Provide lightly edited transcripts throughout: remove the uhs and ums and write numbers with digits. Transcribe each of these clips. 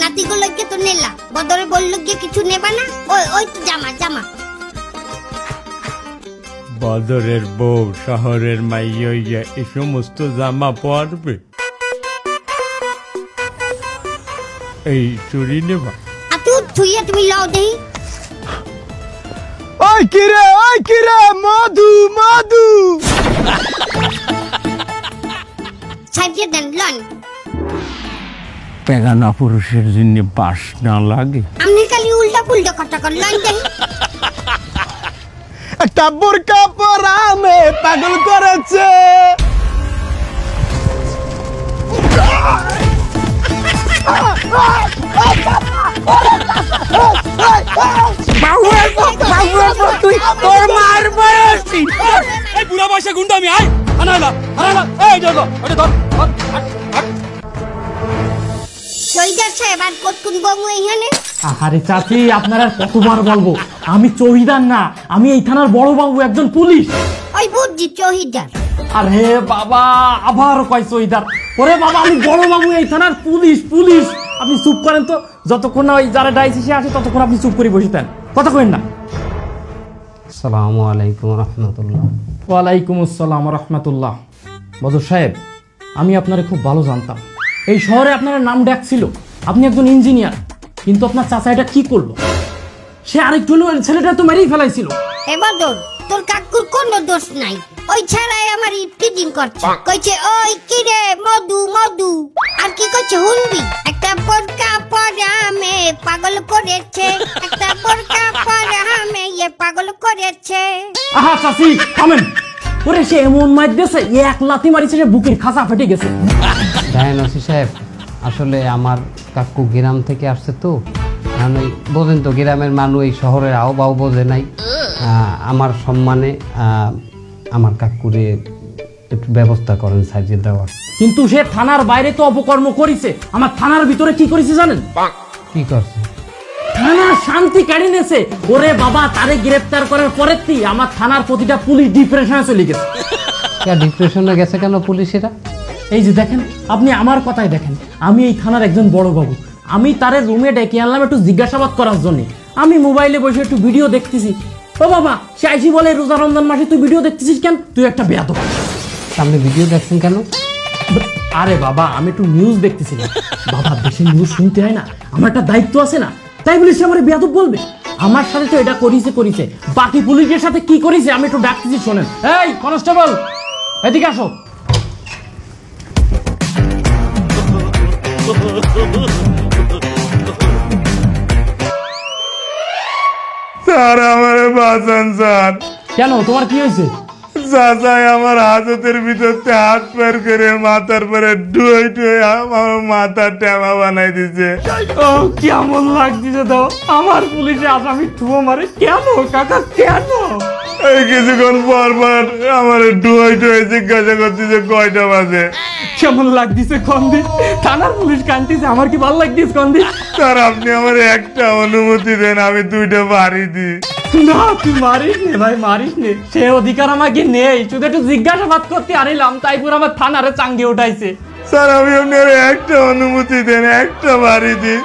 নাতিগুলো কে তো নেলা, বদরে বললো গিয়ে কিছু নেবা না? ওই ওই তো জামা জামা। বদরের বউ শহরের মাইয়া এই সমস্ত জামা পরবে? এই চুরি নেবা? আতু থুইয়া তুমি লাও দেই। ওই কিরে মধু মধু সাইডে দেন লন। পেগানা পুরুষের জন্য বাস না লাগে? আপনি খালি উল্টা পুল্টা কথা কর, লন দেই। একটা বোরকা পরা মেয়ে পাগল করেছে। তোর মার বয়সী এই বুড়া বয়সে গুন্ডা আমি আয় আনাইলা এই দেখো ওটা ধর। চৌধুরী সাহেব আর কতক্ষণ বমু এইখানে? আরে চাচি আপনার আর কতবার বলবো, আমি চৌধুরী না, আমি এই থানার বড় বাবু, একজন পুলিশ। ওই বুঝছি চৌধুরী। আরে বাবা আবার কয় চৌধুরী? ওরে বাবা আমি বড় বাবু, এই থানার পুলিশ। আপনি চুপ করেন তো, যতক্ষণ না ওই যারা ডাইসিসে আসে ততক্ষণ আপনি চুপ করে বসে থাকেন, কথা কইেন না। আসসালামু আলাইকুম রাহমাতুল্লাহ। ওয়ালাইকুম আসসালাম রাহমাতুল্লাহ। বদর সাহেব, আমি আপনারে খুব ভালো জানতাম, এই শহরে আপনার নাম ডাক ছিল, আপনি একজন ইঞ্জিনিয়ার, কিন্তু আপনার চাচা এটা কি করলো? সে আরেকটু ছেলেটা তো মেরেই ফেলাইছিল। এ বদর, তোর কাকুর কোনো দোষ নাই, ওই ছাড়াই আমার ইফতিজিং করছে, কইছে ওই কিরে মধু মধু, আর কি কইছে হুনবি? একটা বোরকা পরা মেয়ে পাগল করেছে, একটা বোরকা পরা মেয়ে পাগল করেছে। আহা চাচি থামেন, ওরে সে এমন মার দিয়েছে, এক লাথি মারিছে, সে বুকের খাঁচা ফেটে গেছে। দেখেন ওসি সাহেব, আসলে আমার কাকু গ্রাম থেকে আসছে তো, মানে বোঝেন তো গ্রামের মানুষ এই শহরের আও বোঝে নাই। আমার সম্মানে আমার কাকুরে একটু ব্যবস্থা করেন সাইজে দেওয়ার। কিন্তু সে থানার বাইরে তো অপকর্ম করেছে, আমার থানার ভিতরে কি করেছে জানেন? কি করছে? থানার শান্তি কেড়ে নিয়েছে। ওরে বাবা, তারে গ্রেফতার করার পরের থেকে আমার থানার প্রতিটা পুলিশ ডিপ্রেশনে চলে গেছে। ডিপ্রেশনে গেছে কেন পুলিশেরা? এই যে দেখেন, আপনি আমার কথাই দেখেন, আমি এই থানার একজন বড় বাবু, আমি তারে রুমে ডেকে আনলাম একটু জিজ্ঞাসাবাদ করার জন্য। আমি মোবাইলে বসে একটু ভিডিও দেখতেছি, ও বাবা সে আইসি বলে রোজা রমজান মাসে তুই ভিডিও দেখতেছিস কেন? তুই একটা বেয়াদব। আপনি ভিডিও দেখছেন কেন? আরে বাবা আমি একটু নিউজ দেখতেছিলাম। বাবা দেশের নিউজ শুনতে হয় না, আমার একটা দায়িত্ব আছে না, তাই বলে সে আমার বেয়াদব বলবে? আমার সাথে তো এটা করিছে, বাকি পুলিশের সাথে কি করেছে আমি একটু ডাকতেছি, শোনেন। এই কনস্টেবল এদিকে আসো। স্যার আমারে বাঁচান স্যার। কেন, তোমার কি হয়েছে? চাচাই আমার হাতের ভিতর হাত বের করে মাথার পরে ডুয়ে আমার মাথা টেমা বানাই দিছে। ও কেমন লাগছে দাও, আমার পুলিশে আসামি ঠুয়ো মারে কেন কাকা, কেন? এই কিছুক্ষণ পর আমার ডুয়ে জিজ্ঞাসা করতেছে কয়টা বাজে। কেমন লাগতেছে কন্দি? থানার পুলিশ কান্দিছে, আমার কি ভালো লাগতেছে কন্দি? স্যার আপনি আমার একটা অনুমতি দেন, আমি দুইটা বাড়ি দিই। না তুই মারিস নে ভাই, মারিস নে, সে অধিকার আমাকে নেই, শুধু একটু জিজ্ঞাসাবাদ করতে আনিলাম, তাই পুরো আমার থানারে চাঙ্গে উঠাইছে। স্যার আমি আপনার একটা অনুমতি দেন, একটা বাড়ি দিই,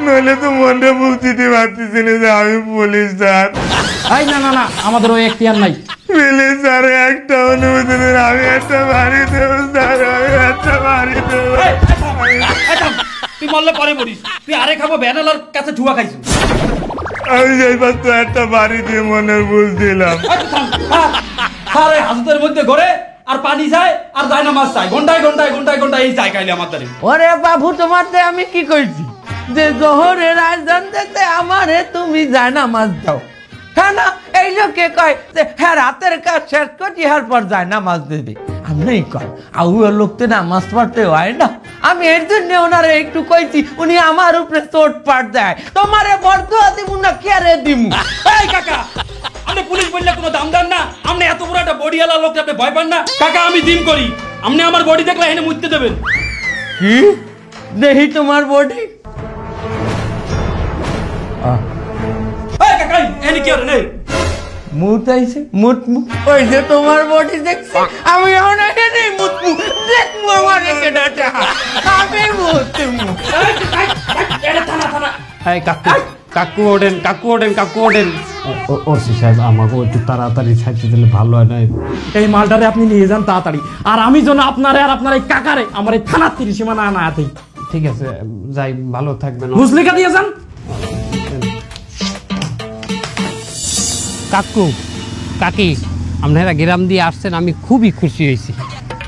নইলে তো মনটা বুঝ দিতে পারতেছি না যে আমি পুলিশ স্যার। এই না না না, আমাদের ওই এখতিয়ার নাই। প্লিজ স্যার একটা অনুমতি দেন, আমি একটা বাড়ি দেবো স্যার, আমি একটা বাড়ি দেবো। তুই বললে পরে বলিস, তুই আরে খাবো ব্যানালার কাছে ঠুয়া খাইছিস। আমি যাইবার তো একটা বাড়ি দিয়ে মনের বুঝ দিলাম। আরে হাজতের মধ্যে ঘরে আর পানি যায় আর যায় না মাছ চাই, ঘন্টায় এই চাই খাইলে আমার দ্বারে। ওরে বাবু তোমাতে আমি কি কইছি যে জোহরের আজান দিতে আমারে তুমি যায় না মাছ দাও? হ্যাঁ না, এই লোকে কয় যে হ্যাঁ রাতের কাজ শেষ করছি হার পর যায় না মাছ দিবি। আপনি কয় আউয়ার লোকতে না মাছ মারতে হয় না, আমি এর জন্য ওনারে একটু কইছি, উনি আমার উপরে চোট পাট দেয়, তোমারে বরদোয়া দিব না কেরে দিমু? এই কাকা, আপনি পুলিশ বললে কোনো দাম দেন না, আপনি এত বড় একটা বডিওয়ালা লোক, আপনি ভয় পান না? কাকা আমি জিম করি, আপনি আমার বডি দেখলে এনে মুছতে দেবেন? কি দেখি তোমার বডি? এই কাকা এনে কি করে? মুত আইছে মুতমু, ওই যে তোমার বডি দেখছি আমি এখন এখানে মুতমু, দেখমু আমার এখানে আমি মুতমু। এই কাকু কাকু ওঠেন কাকু ওঠেন কাকু ওঠেন। ওসি সাহেব আমাকে একটু তাড়াতাড়ি ছাড়তে দিলে ভালো হয় না। এই মালটারে আপনি নিয়ে যান তাড়াতাড়ি, আর আমি যেন আপনারে আর আপনার এই কাকারে আমার এই থানার ত্রিসীমা না আনাতেই। ঠিক আছে যাই, ভালো থাকবেন। মুসলিকা দিয়ে যান। কাকু কাকি আপনারা গ্রাম দিয়ে আসছেন, আমি খুবই খুশি হয়েছি।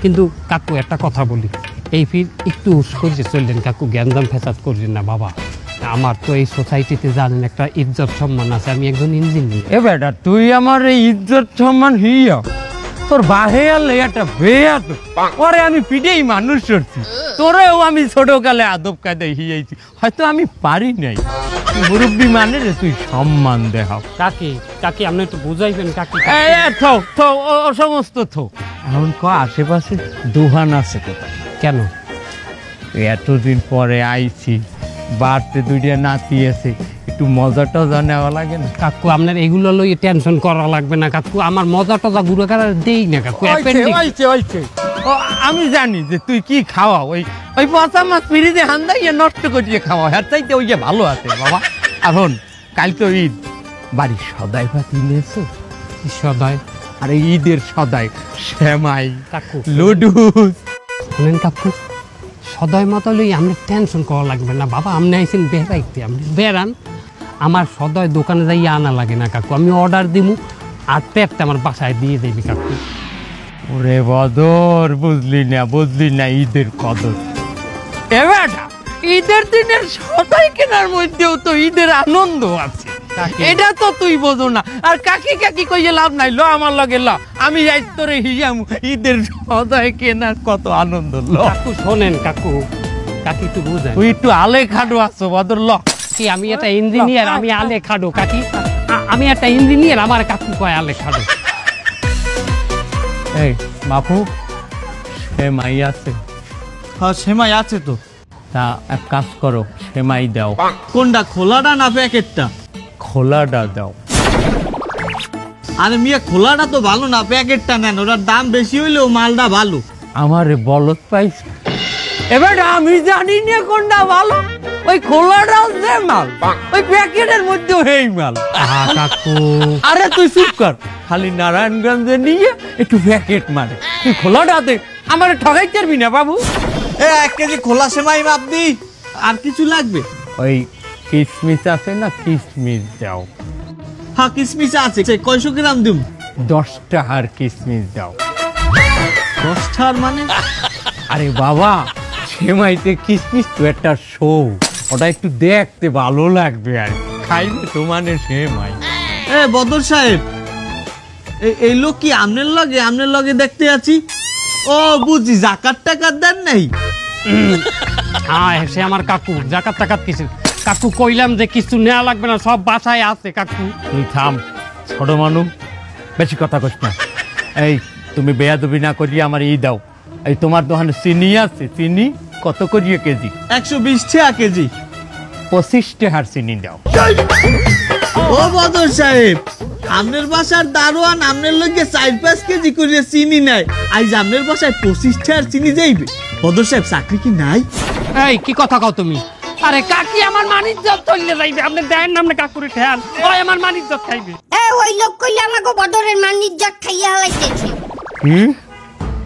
কিন্তু কাকু একটা কথা বলি, এই ফির একটু হুশ করে চললেন কাকু, জ্ঞানদাম ফেসাদ করলেন না বাবা। আমার তো এই সোসাইটিতে জানেন একটা ইজ্জত সম্মান আছে, আমি একজন ইঞ্জিনিয়ার। এ বেটা তুই আমার এই ইজ্জত সম্মান হিয়া তোর বাহে আলে একটা বেয়া তো পরে আমি পিঠেই মানুষ করছি, তোরেও আমি ছোটকালে আদব কায়দায় হিয়াইছি, হয়তো আমি পারি নাই। মুরব্বী মানে রে তুই সম্মান দেখাও। কাকি কাকি আপনি একটু বুঝাইবেন কাকি। থো থো ও সমস্ত থো। এখন ক আশেপাশে দোকান আছে কোথায়? কেন? এতদিন পরে আইছি, বাড়তে দুইটা নাতি আছে, একটু মজা টজা নেওয়া লাগে না? কাকু আপনার এগুলো লই টেনশন করা লাগবে না কাকু, আমার মজা টজা ঘুরে কারা দেই না কাকু। ও আমি জানি যে তুই কি খাওয়া, ওই ওই পচা মাছ ফ্রিজে হান্দাইয়ে নষ্ট করিয়ে খাওয়া, হ্যাঁ চাইতে ওই যে ভালো আছে বাবা। এখন কাল তো ঈদ, বাড়ির সদাই পাতি নিয়েছো? সদাই? আরে ঈদের সদাই, শ্যামাই কাকু লুডুস। শুনেন কাকু, সদয় মতো লই আপনি টেনশন করা লাগবে না বাবা। আপনি আইসেন বেড়াইতে, আপনি বেড়ান, আমার সদয় দোকানে যাই আনা লাগে না কাকু, আমি অর্ডার দিমু আর পেটটা আমার বাসায় দিয়ে দেবি কাকু। ওরে বদর, বুঝলি না ঈদের কদর। এবার ঈদের দিনের সদাই কেনার মধ্যেও তো ঈদের আনন্দ আছে, এটা তো তুই বোঝো না। আর কাকি কাকি কইয়ে লাভ নাই, ল আমার লগে ল, আমি যাই তোরে হিয়ামু ঈদের সদাই কেনার কত আনন্দ। ল কাকু শোনেন কাকু, কাকি একটু বুঝেন, তুই একটু আলে খাডো আছো বদর, ল। কি আমি একটা ইঞ্জিনিয়ার, আমি আলে খাডো কাকি? আমি একটা ইঞ্জিনিয়ার, আমার কাকু কয় আলে খাডো। এই বাপু, সেমাই আছে? হ্যাঁ সেমাই আছে তো। তা এক কাজ করো, সেমাই দাও। কোনটা, খোলাটা না প্যাকেটটা? খোলাটা দাও। আরে মিয়া খোলাটা তো ভালো না, প্যাকেটটা নেন, ওটার দাম বেশি হইলেও মালটা ভালো। আমারে বলত পাইছ? এবার আমি জানি না কোনটা ভালো, ওই খোলাটাও যে মাল, ওই প্যাকেটের মধ্যে এই মাল। কাকু আরে তুই চুপ কর, খালি নারায়ণগঞ্জে নিয়ে একটু প্যাকেট মারে, তুই খোলাটাতে আমার ঠগাই পারবি না বাবু। 1 কেজি খোলা সেমাই মাপ দি। আর কিছু লাগবে? ওই কিশমিশ আছে না, কিশমিশ দাও। হ্যাঁ কিশমিশ আছে, কয়শো গ্রাম দিম? 10 টাকার কিশমিশ দাও। 10 টাকার মানে? আরে বাবা, সেমাইতে কিশমিশ তো একটা শো, ওটা একটু দেখতে ভালো লাগবে আর খাইবে তো মানে সেমাই। বদর সাহেব, এই লোক কি আমনের লগে দেখতে আছি? ও বুঝি, জাকাত টাকাত দেন নাই? হ্যাঁ সে আমার কাকু, জাকাত টাকাত কিছু কাকু কইলাম যে কিছু নেওয়া লাগবে না, সব বাসায় আছে কাকু। তুই থাম, ছোট মানুষ, বেশি কথা কস না। এই তুমি বেয়াদবি না করিয়ে আমার ই দাও। এই তোমার দোকানে চিনি আছে, চিনি কত করিয়ে কেজি? 120 টাকা কেজি। 25 টাকার চিনি দাও। ও বদর সাহেব, আমনের বাসার দারোয়ান আমনের লগে 4-5 কেজি করে চিনি নাই, আইজ আমনের বাসায় 25 টাকার চিনি যাইবে? বদর সাহেব চাকরি কি নাই? এই কি কথা কও তুমি? আরে কাকি আমার মানিজ্জত চলে যাইবে, আপনি দেন নামে কাকুরে ঠেয়ান, ওই আমার মানিজ্জত খাইবে। ওই লোক কইলে আমাকে বদরের মানিজ্জত খাইয়া হালাইতেছে। কি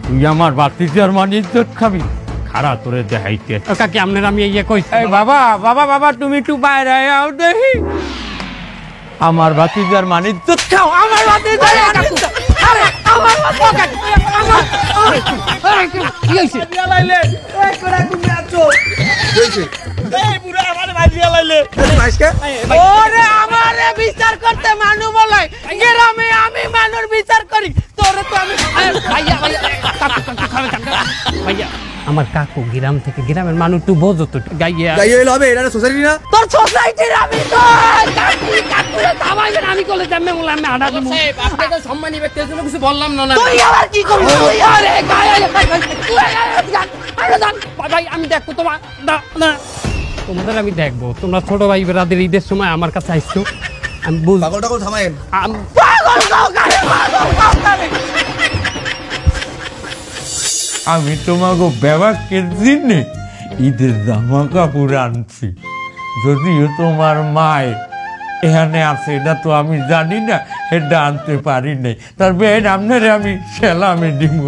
তুই আমার বাতিজার মানিজ্জত খাবি? খারা তোরে দেখাইতে। কাকি আপনার আমি ইয়ে কইছি। এই বাবা বাবা বাবা, তুমি একটু বাইরে আও দেখি, আমার বাতিজার মানিজ্জত খাও। আমার বাতিজার মানিজ্জত, আরে আমার বাতিজার, কি হইছে? লাইলে এই কোড়া তুমি আছো হইছে? এই বুড়া আমারে মারিয়া লাইলে তুমি ভাইসকে। ওরে আমারে বিচার করতে মানু বলে, গ্রামে আমি মানুর বিচার করি, তোরে তো আমি ভাইয়া ভাইয়া ভাইয়া, আমার কাকু গ্রাম থেকে, গ্রামের মানুষ একটু বোঝো তো, গাইয়া হইলো হবে, এটা সোসাইটি না? তোর সোসাইটির আমি তো কাকুরে থামাইবেন, আমি কলে যাবে বলে আমি আডা দেব। আপনাকে সম্মানী ব্যক্তির জন্য কিছু বললাম না। তুই আবার কি করবি? তুই আরে ভাই আমি দেখবো তোমার, তোমাদের আমি দেখবো, তোমরা ছোট ভাই বেড়াদের ঈদের সময় আমার কাছে আসছো, আমি পাগল টাগল থামায়েন। আমি তোমাকে ব্যবহার দিনে ঈদের জামা কাপড় আনছি, যদিও তোমার মায় এখানে আছে, এটা তো আমি জানি না, এটা আনতে পারি নাই। তার বেন আপনারে আমি সেলামে দিব।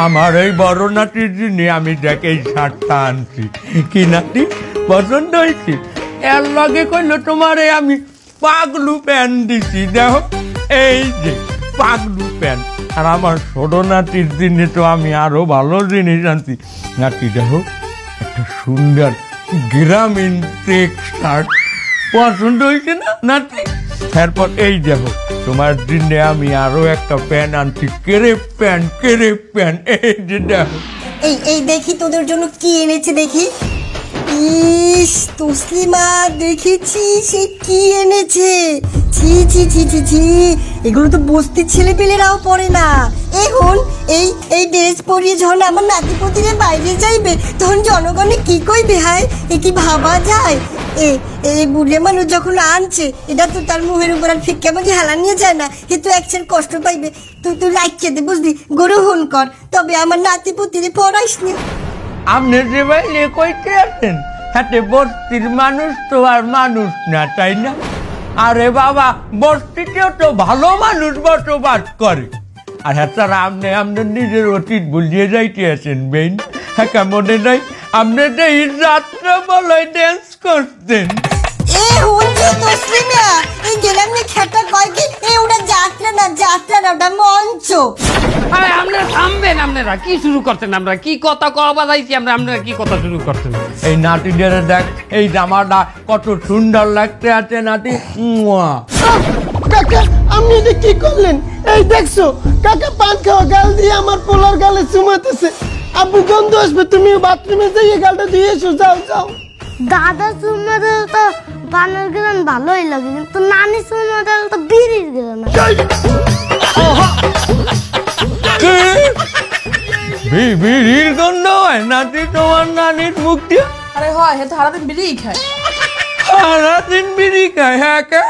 আমার এই বড় নাতির জন্য আমি দেখে এই শার্টটা আনছি। কি নাতি পছন্দ হয়েছে? এর লগে কইলো তোমারে আমি পাগলু প্যান্ট দিছি, দেখো এই যে পাগলু প্যান্ট। আর আমার ছোট নাতির দিনে তো আমি আরো ভালো জিনিস আনছি। নাতি দেখো একটা সুন্দর গ্রামীণ চেক শার্ট, পছন্দ হয়েছে না নাতি? এরপর এই দেখো তোমার দিনে আমি আরো একটা প্যান্ট আনছি, কেরেপ প্যান্ট, এই যে দেখো। এই দেখি তোদের জন্য কি এনেছে দেখি। ইস তসলিমা, দেখেছি সে কি এনেছে। ছি ছি ছি ছি ছি, এগুলো তো বস্তির ছেলে পেলেরাও পরে না। এখন এই ড্রেস পরিয়ে যখন আমার নাতিপতিরে বাইরে যাইবে তখন জনগণে কি কইবে? হায়, এ কি ভাবা যায়? এই বুড়ে মানুষ যখন আনছে এটা তো তার মুখের উপর আর ফিক্কা মাঝে হেলা নিয়ে যায় না, এ তো একসের কষ্ট পাইবে। তুই রাখছে দে বুঝলি, গ্রহণ কর, তবে আমার নাতিপতিরে পড়াইস নি। আপনি যে বাইরে কইতে আছেন, হাতে বস্তির মানুষ তো আর মানুষ না, তাই না? আরে বাবা, বস্তিতেও তো ভালো মানুষ বসবাস করে। আর হ্যাঁ তারা আপনি আপনার নিজের অতীত ভুলিয়ে যাইতে আছেন বেন। হ্যাঁ মনে নাই আপনি যে যাত্রা বলে ড্যান্স করতেন? এই গেলাম খেটা কয় কি ওটা যাত্রা না, ওটা মঞ্চ। আরে আপনারা থামবেন, আপনারা কি শুরু করতেন? আমরা কি কথা কবা যাইছি, আপনারা কি কথা শুরু করতেন? এই নাতিদের দেখ, এই জামাটা কত সুন্দর লাগতে আছে নাতি। কাকা আপনি এটা কি করলেন? এই দেখছো কাকা পান খাওয়া গাল দিয়ে আমার পোলার গালে চুমাতেছে। আপনি গন্ধ আসবে, তুমি বাথরুমে যাইয়ে গালটা দিয়ে এসো, যাও। দাদা চুমাতে তো পানের গ্রান ভালোই লাগে, কিন্তু নানি চুমাতে তো বিড়ির গ্রান। বিড়ির গন্ধ হয় নাতি তোমার নানির মুখ দিয়ে? আরে হয়, হে তো সারাদিন বিড়ি খায়। সারাদিন বিড়ি খায়? হ্যাঁ কে?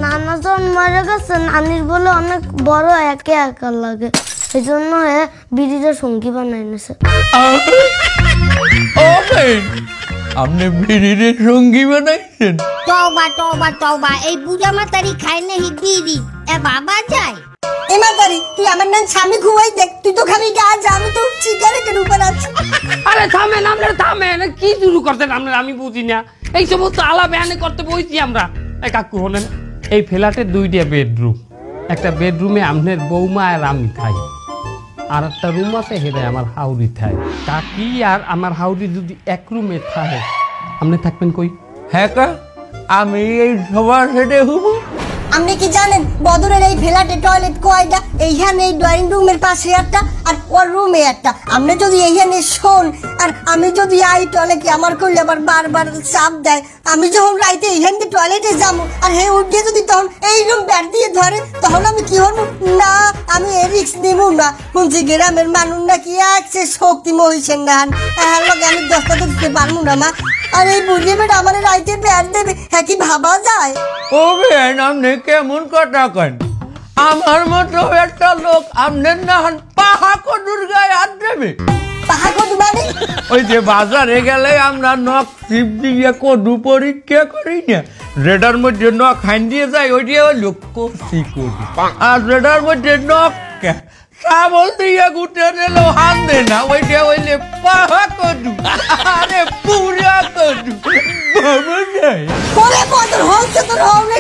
নানা যখন মরে গেছে, নানির বলে অনেক বড় একা লাগে, এই জন্য বিড়িটা সঙ্গী বানাই নিছে। আপনি বিড়ির সঙ্গী বানাইছেন? তওবা, এই বুড়া মাতারি খাই নাহি বিড়ি, এ বাবা যায়। এ মাতারি, তুই আমার নাম স্বামী ঘুমাই দেখ, তুই তো খাবি গাছ, আমি তো সিগারেটের উপর আছি। আরে থামেন, আপনারা থামেন, কি শুরু করতেন আপনারা? আমি বুঝি না, এই সমস্ত আলা বেয়ানে করতে বইছি আমরা। কাকু হলেন, এই ফ্ল্যাটের 2টা বেডরুম, একটা বেডরুমে আপনার বৌমা আর আমি থাই, আর একটা রুম আছে হেরে আমার হাউরি থাই। কাকি আর আমার হাউরি যদি এক রুমে থাকে, আপনি থাকবেন কই? হ্যাঁ কা, আমি এই সবার সেটে হবো। আপনি কি জানেন বদরের এই ফ্ল্যাটে টয়লেট কয়টা? এইখানে এই ড্রয়িং রুমের পাশে একটা, আর ওর রুমে একটা। আপনি যদি এইখানে শোন আর আমি যদি আই টয়লেটে, আমার করলে আবার বারবার চাপ দেয়। আমি যখন রাইতে এইখান থেকে টয়লেটে যাবো আর হে উঠে যদি তখন এই রুম ব্যাট দিয়ে ধরে, তখন আমি কি হবো? না, আমি এ রিক্স দিব না। বলছি গ্রামের মানুষ নাকি একসে শক্তি মহিষের নাহান, আমি 10টা দিতে পারবো না মা। আর এই বুঝে বেটা আমার রাইতে ব্যাট দেবে, হ্যাঁ কি ভাবা যায়? ও বেন, আপনি কেমন কথা কেন? আমার মতো একটা লোক আপনার নাহান পাহা কদুর গায়ে হাত দেবে? পাহা কদু মানে? ওই যে বাজারে গেলে আমরা নখ চিপ দিয়ে কদু পরীক্ষা করি না, রেডার মধ্যে নখ হাইন দিয়ে যায়, ওইটা হইল কচি কদু। আর রেডার মধ্যে নখ চাবল দিয়ে গুটে দিল হাত দে না, ওইটা হইলে পাহা কদু। আরে পুরা কদু বলে বদর হচ্ছে তোর হলে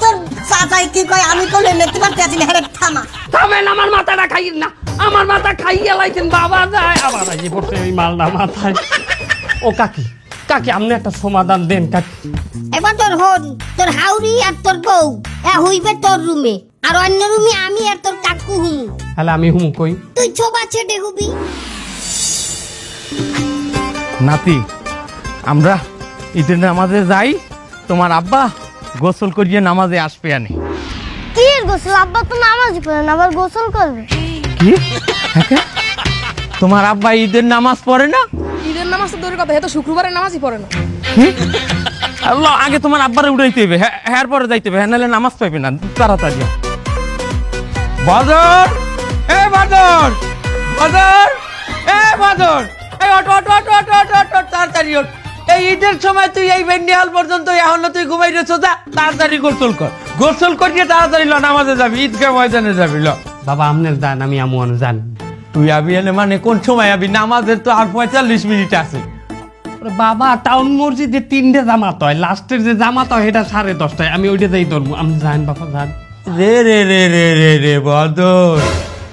তোর চাচাই কি কয়? আমি তো নিতে পারতেছি না, হ্যাঁ থামা। থামেন, আমার মাথাটা খাই না, আমার মাথা খাইয়ে লাইছেন। বাবা যায় আবার এই পড়ছে এই মালটা মাথায়। ও কাকি, আপনি একটা সমাধান দেন কাকি। এবার তোর হন, তোর হাউরি আর তোর বউ হইবে তোর রুমে, আর অন্য রুমে আমি আর তোর কাকু হুম। তাহলে আমি হুম কই? তুই ছোবা ছেড়ে হবি। নাতি, আমরা ঈদের নামাজে যাই, তোমার আব্বা গোসল করিয়ে নামাজে আসবে। আনে কি গোসল? আব্বা তো নামাজ পড়ে না, আবার গোসল করবে কি? তোমার আব্বা ঈদের নামাজ পড়ে না? ঈদের নামাজ তো দূরের কথা, হে তো শুক্রবারের নামাজই পড়ে না। আল্লাহ, আগে তোমার আব্বারে উঠাইতে হবে, হ্যাঁ পরে যাইতে হবে, হ্যাঁ নাহলে নামাজ পাইবে না। তাড়াতাড়ি বাদর, এ বাদর, বাদর, এ বাদর, এই অটো, তাড়াতাড়ি ওঠ। এই ঈদের সময় তুই এই বেন্ডিহাল পর্যন্ত এখনো তুই ঘুমাই রেছো, যা তাড়াতাড়ি গোসল কর, গোসল করিয়ে তাড়াতাড়ি ল নামাজে যাবি, ঈদগাহ ময়দানে যাবি। ল বাবা আপনার যান, আমি আমন যান। তুই আবি এনে মানে কোন সময় আবি? নামাজের তো আর 45 মিনিট আছে। বাবা টাউন মসজিদে 3টে জামাত হয়, লাস্টের যে জামাত হয় এটা 10:30টায়, আমি ওইটা যাই ধরবো। আপনি যান বাবা যান। রে রে রে রে রে রে বদর,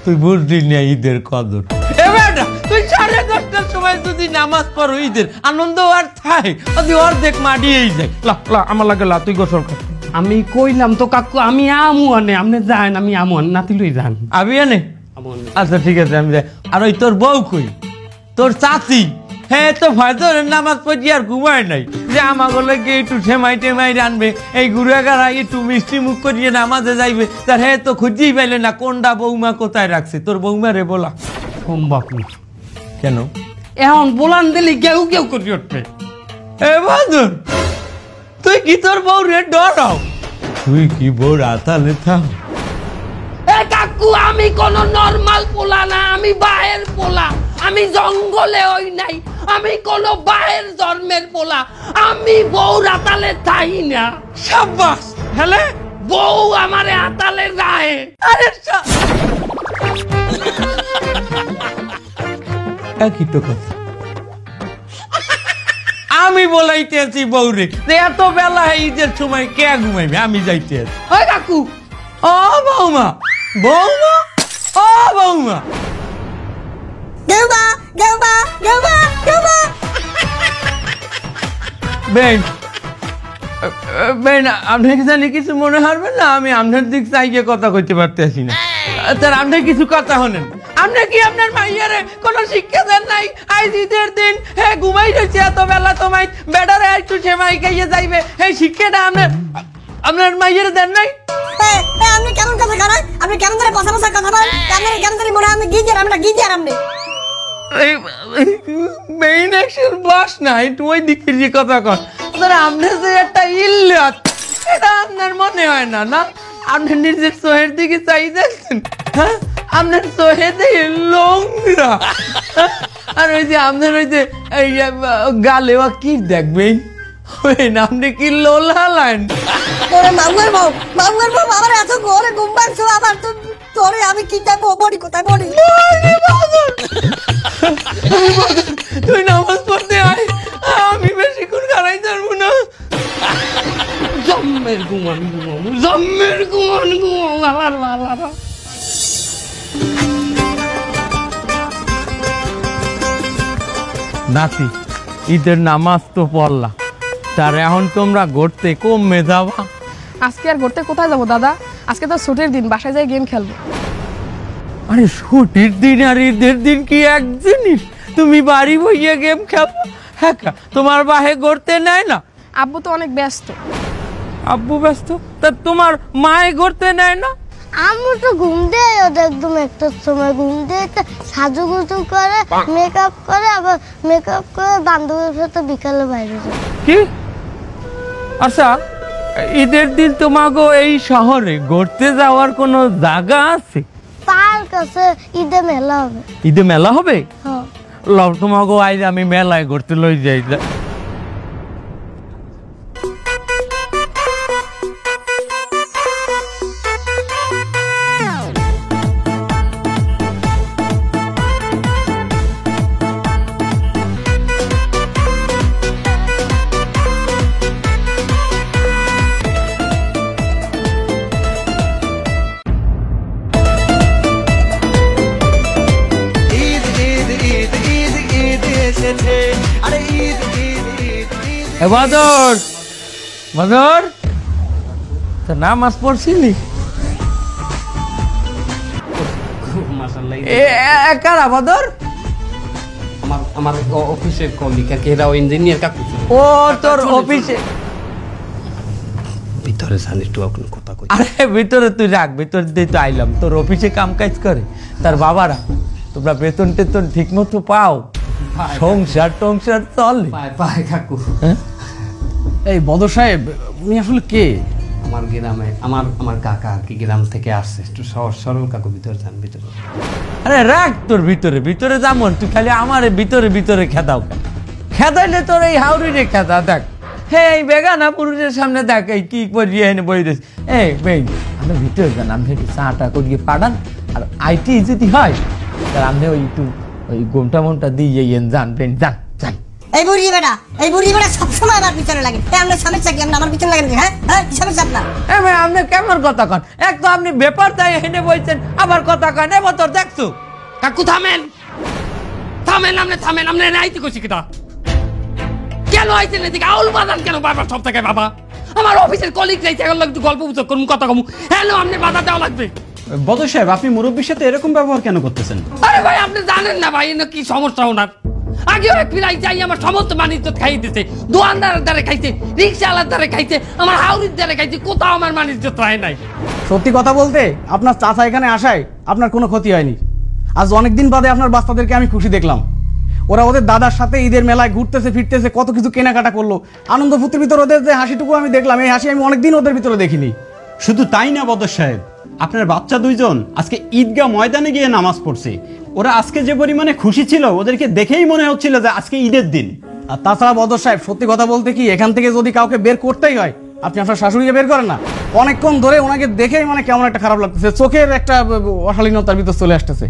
তুই বুঝলি না ঈদের কদর। এবার তুই 10:30টার সময় যদি নামাজ পড়ো ঈদের আনন্দ আর থাই, তুই অর্ধেক মাডিয়েই যায়। লা আমার লাগে লা, তুই গোসল কর। আমি কইলাম তো কাকু আমি আমু আনে, আপনি যান, আমি আমন নাতি লই যান। আবি আনে? আচ্ছা ঠিক আছে আমি যাই। আর ওই তোর বউ কই, তোর চাচি? হ্যাঁ তো ফজরের নামাজ পড়ি আর ঘুমায় নাই, যে আমাগুলো গিয়ে একটু সেমাই টেমাই রানবে, এই গুড়াগাড়া একটু মিষ্টি মুখ করিয়ে নামাজে যাইবে, তার হ্যাঁ তো খুঁজেই পাইলে না কোনটা বৌমা কোথায় রাখছে। তোর বৌমা রে বলা সম্ভব না। কেন? এখন বলান দিলি কেউ কেউ করি উঠবে। এ বাদর, তুই কি তোর বউ রে ডরাও? তুই কি বউ রাতালে থাম? এ কাকু আমি কোন নরমাল পোলা না, আমি বাহের পোলা, আমি জঙ্গলে হই নাই, আমি কোন বাহের জন্মের পোলা, আমি বউ রাতালে থাই না। সাব্বাস, হেলে বউ আমারে আতালে রাহে। আরে কি তো কথা, আমি বলাইতে আছি বউরে যে এত বেলা ঈদের সময় কে ঘুমাইবে, আমি যাইতে আছি। ওই কাকু, ও বৌমা, বৌমা, ও বৌমা, গেউবা গেউবা গেউবা গেউবা। বেন বেন, আপনাকে জানি কিছু মনে হারবেন না, আমি আপনার দিক চাইয়ে কথা কইতে পারতেছি না। তার আপনি কিছু কথা হলেন, আপনি কি আপনার মাইয়ারে কোন শিক্ষা দেন নাই? আজ ঈদের দিন হ্যাঁ ঘুমাই রয়েছে এত বেলা, তোমায় বেটারে একটু সেমাই খাইয়ে যাইবে, এই শিক্ষাটা আপনার মাইয়ারে দেন নাই? আপনি কেমন কথা করেন? আপনি কেমন করে বসা বসা কথা বলেন? আপনার কেমন করে মনে হয় আমি গিজার, আমরা গিজার আপনি। মেইন অ্যাকশন বাস নাই, তুই দিকে যে কথা কর, আপনার যে একটা ইল্লাত এটা আপনার মনে হয় না? না আপনি নিজের চোহের দিকে চাই দেখছেন? হ্যাঁ আপনার চোহে দেখে লোংরা, আর ওই যে আপনার ওই যে গালে কি দেখবেন, ওই আপনি কি লোলালেন? মামুর বউ, মামুর বউ আমার এত ঘরে ঘুম ভাঙছো, আবার তো তোরে আমি কি যাবো বড়ি কোথায় বড়ি? তুই নামাজ পড়তে আয়, আমি বেশিক্ষণ খারাই যাবো না। জম্মের ঘুমান ঘুমাবো, জম্মের ঘুমান ঘুমাবো। নাতি ঈদের নামাজ তো পড়লা, তার এখন তোমরা ঘুরতে কমে যাবা? আজকে আর ঘুরতে কোথায় যাবো দাদা? আজকে তো ছুটির দিন, বাসায় যাই গেম খেলবো। আরে ছুটির দিন আর ঈদের দিন কি এক জিনিস? তুমি বাড়ি বইয়ে গেম খেলো? হ্যাঁ তোমার বাহে ঘুরতে নেয় না? আব্বু তো অনেক ব্যস্ত। আব্বু ব্যস্ত, তা তোমার মায়ে ঘুরতে নেয় না? আম্মু তো ঘুম দেয়, ওদের একদম একটার সময় ঘুম দেয়, সাজুগুজু করে, মেকআপ করে, আবার মেকআপ করে বান্ধবীর সাথে বিকালে বাইরে যায়। কি? আচ্ছা ঈদের দিন তোমাগো এই শহরে ঘুরতে যাওয়ার কোনো জায়গা আছে? পার্ক আছে, ঈদে মেলা হবে। ঈদে মেলা হবে? হ্যাঁ। লও তোমাগো আজ আমি মেলায় ঘুরতে লই যাই। বাদর, বাদর তোর নামাজ পড়ছিলি? কারা বাদর? আমার অফিসের কলিগ, এরা ইঞ্জিনিয়ার কাকু। ও তোর অফিসে? ভিতরে জানি একটু কথা কই। আরে ভিতরে তুই রাখ, ভিতর দিয়ে তো আইলাম। তোর অফিসে কাম কাজ করে তার বাবারা, তোমরা বেতন টেতন ঠিক মতো পাও? সংসার টংসার চলে? পায় কাকু। এই বদর সাহেব, উনি আসলে কে? আমার গ্রামে আমার কাকা আর কি গ্রাম থেকে আসছে, একটু সহজ সরল কাকু। ভিতরে যান, ভিতরে। আরে রাখ তোর ভিতরে, ভিতরে যেমন তুই খালি আমার ভিতরে ভিতরে খেদাও কেন? খেদাইলে তোর এই হাউরি রে খেদা দেখ। হে এই বেগানা পুরুষের সামনে দেখ এই কি করিয়ে এনে বই রেস। এই বেই আপনি ভিতরে যান, আপনি একটু চাটা করিয়ে পাঠান। আর আইটি যদি হয় তাহলে আপনি ওই একটু ওই গোমটা মোমটা দিয়ে যান বেন, যান যান। এই বুড়ি বেটা সবসময় আমার পিছনে লাগে। আপনার সমস্যা কি? আপনি আমার পিছনে লাগেন কি? হ্যাঁ কি সমস্যা আপনার? আপনি কেমন কথা কন? এক তো আপনি ব্যাপার তাই হেনে বলছেন, আবার কথা কন এ তোর দেখছো। কাকু থামেন থামেন, আপনি আইতে কইছি কিটা? কেন আইতেন এদিকে? আউল বাদান কেন বারবার সব থেকে বাবা? আমার অফিসের কলিগ রাইতে এখন একটু গল্প বুঝো করুন, কথা কমু। হ্যালো, আপনি বাধা দেওয়া লাগবে। বদর সাহেব, আপনি মুরব্বীর সাথে এরকম ব্যবহার কেন করতেছেন? আরে ভাই আপনি জানেন না ভাই কি সমস্যা ওনার। আগেও এক ফিরাই যাই আমার সমস্ত মানিজ্য খাই দিতে, দোয়ানদারের দ্বারে খাইতে, রিক্সাওয়ালার দ্বারে খাইতে, আমার হাউরির দ্বারে খাইতে, কোথাও আমার মানিজ্য রায় নাই। সত্যি কথা বলতে আপনার চাচা এখানে আসায় আপনার কোনো ক্ষতি হয়নি। আজ অনেকদিন বাদে আপনার বাচ্চাদেরকে আমি খুশি দেখলাম। ওরা ওদের দাদার সাথে ঈদের মেলায় ঘুরতেছে ফিরতেছে, কত কিছু কেনাকাটা করলো। আনন্দ ফুর্তির ভিতরে ওদের যে হাসিটুকু আমি দেখলাম, এই হাসি আমি অনেকদিন ওদের ভিতরে দেখিনি। শুধু তাই না বদর সাহেব, আপনার বাচ্চা দুইজন আজকে ঈদগাহ ময়দানে গিয়ে নামাজ পড়ছে। ওরা আজকে যে পরিমাণে খুশি ছিল, ওদেরকে দেখেই মনে হচ্ছিল যে আজকে ঈদের দিন। আর তাছাড়া বদর সাহেব, সত্যি কথা বলতে কি, এখান থেকে যদি কাউকে বের করতেই হয়, আপনি আপনার শাশুড়িকে বের করেন না। অনেকক্ষণ ধরে ওনাকে দেখেই মানে কেমন একটা খারাপ লাগতেছে, চোখের একটা অশালীনতার ভিতর চলে আসতেছে।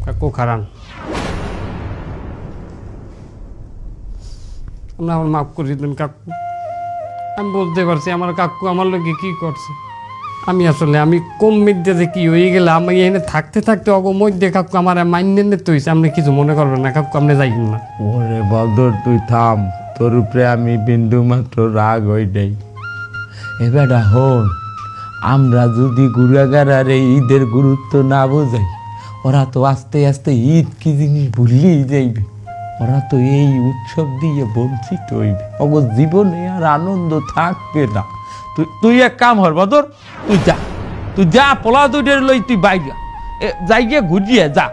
কাকু খারান, আমার মাফ করে দিন কাকু। আমি বলতে পারছি আমার কাকু আমার লোকে কি করছে। আমি কম মিদ্যাতে কি হয়ে গেলে আমি এনে থাকতে থাকতে অগমধ্যে কাকু আমার মাইন্ডে নিতে হয়েছে। আপনি কিছু মনে করবেন না কাকু, আপনি যাইবেন না। ওরে বদর তুই থাম, তোর উপরে আমি বিন্দু মাত্র রাগ হই নাই। এবারে হন, আমরা যদি গুড়াগাড়ার এই ঈদের গুরুত্ব না বোঝাই, ওরা তো আস্তে আস্তে ঈদ কি জিনিস ভুলিয়ে যাইবে। ওরা তো এই উৎসব দিয়ে বঞ্চিত হইবে, অগো জীবনে আর আনন্দ থাকবে না। তুই এক কাম হর বদর, তুই যা পোলা দুইটার লই তুই বাইরে যাইয়ে ঘুরিয়ে যা,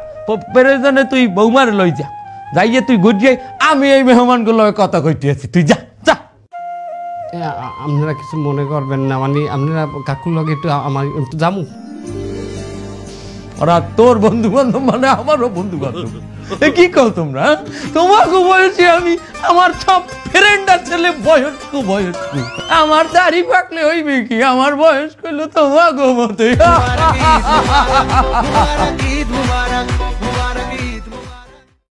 প্রয়োজনে তুই বৌমার লই যা, যাইয়ে তুই ঘুরিয়ে। আমি এই মেহমানগুলো কথা কইতে আছি, তুই যা যা। আপনারা কিছু মনে করবেন না, মানে আপনারা কাকুর লগে একটু আমার একটু যাবো। ওরা তোর বন্ধু বান্ধব মানে আমারও বন্ধু বান্ধব। কি কও তোমরা? তোমাকে বয়সী আমি, আমার সব ফ্রেন্ডার ছেলে বয়স্ক। আমার দাড়ি পাকলে হইবে কি? আমার বয়স করলো তোমাকে মতো।